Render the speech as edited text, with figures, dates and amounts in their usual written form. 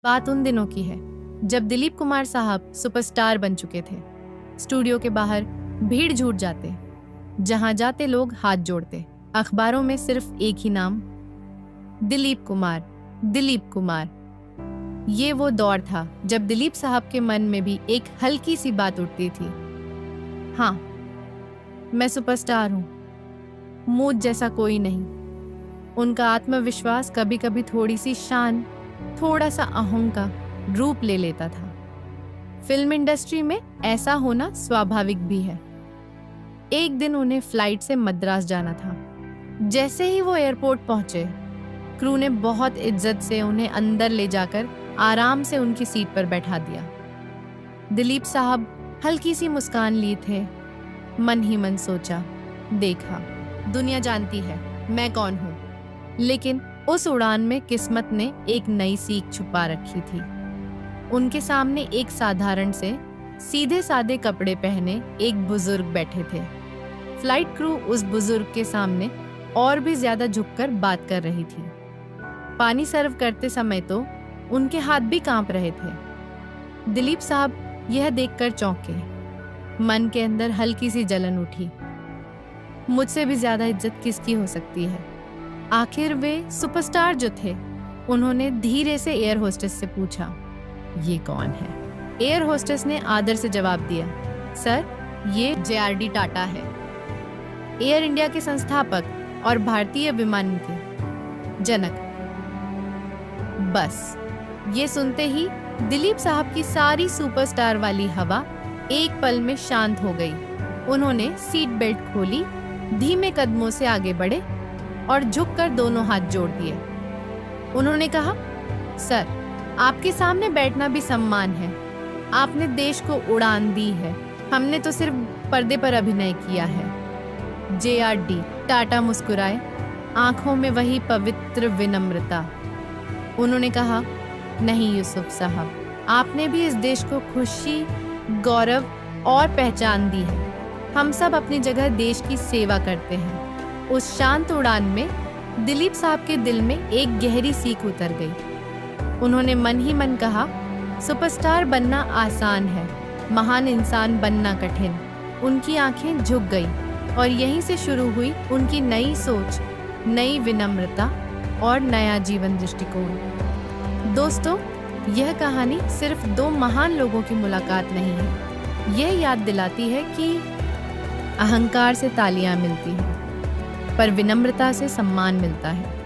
बात उन दिनों की है जब दिलीप कुमार साहब सुपरस्टार बन चुके थे। स्टूडियो के बाहर भीड़ जुट जाते, जहां जाते लोग हाथ जोड़ते। अखबारों में सिर्फ एक ही नाम, दिलीप कुमार, दिलीप कुमार। ये वो दौर था जब दिलीप साहब के मन में भी एक हल्की सी बात उठती थी। हाँ, मैं सुपरस्टार हूं, मुझ जैसा कोई नहीं। उनका आत्मविश्वास कभी कभी थोड़ी सी शान, थोड़ा सा अहं का रूप ले लेता था। फिल्म इंडस्ट्री में ऐसा होना स्वाभाविक भी है। एक दिन उन्हें फ्लाइट से मद्रास जाना था। जैसे ही वो एयरपोर्ट पहुंचे, क्रू ने बहुत इज्जत से उन्हें अंदर ले जाकर आराम से उनकी सीट पर बैठा दिया। दिलीप साहब हल्की सी मुस्कान लिए थे। मन ही मन सोचा, देखा, दुनिया जानती है मैं कौन हूं। लेकिन उस उड़ान में किस्मत ने एक नई सीख छुपा रखी थी। उनके सामने एक साधारण से सीधे सादे कपड़े पहने एक बुजुर्ग बैठे थे। फ्लाइट क्रू उस बुजुर्ग के सामने और भी ज्यादा झुककर बात कर रही थी। पानी सर्व करते समय तो उनके हाथ भी कांप रहे थे। दिलीप साहब यह देखकर चौंके। मन के अंदर हल्की सी जलन उठी। मुझसे भी ज्यादा इज्जत किसकी हो सकती है? आखिर वे सुपरस्टार जो थे। उन्होंने धीरे से एयर होस्टेस से पूछा, ये कौन है? एयर होस्टेस ने आदर से जवाब दिया, सर, ये JRD टाटा है, एयर इंडिया के संस्थापक और भारतीय विमानन के जनक। बस ये सुनते ही दिलीप साहब की सारी सुपरस्टार वाली हवा एक पल में शांत हो गई। उन्होंने सीट बेल्ट खोली, धीमे कदमों से आगे बढ़े और झुककर दोनों हाथ जोड़ दिए। उन्होंने कहा, सर, आपके सामने बैठना भी सम्मान है। आपने देश को उड़ान दी है, हमने तो सिर्फ पर्दे पर अभिनय किया है। JRD टाटा मुस्कुराए, आंखों में वही पवित्र विनम्रता। उन्होंने कहा, नहीं यूसुफ साहब, आपने भी इस देश को खुशी, गौरव और पहचान दी है। हम सब अपनी जगह देश की सेवा करते हैं। उस शांत उड़ान में दिलीप साहब के दिल में एक गहरी सीख उतर गई। उन्होंने मन ही मन कहा, सुपरस्टार बनना आसान है, महान इंसान बनना कठिन। उनकी आंखें झुक गई और यहीं से शुरू हुई उनकी नई सोच, नई विनम्रता और नया जीवन दृष्टिकोण। दोस्तों, यह कहानी सिर्फ दो महान लोगों की मुलाकात नहीं है। यह याद दिलाती है कि अहंकार से तालियां मिलती हैं, पर विनम्रता से सम्मान मिलता है।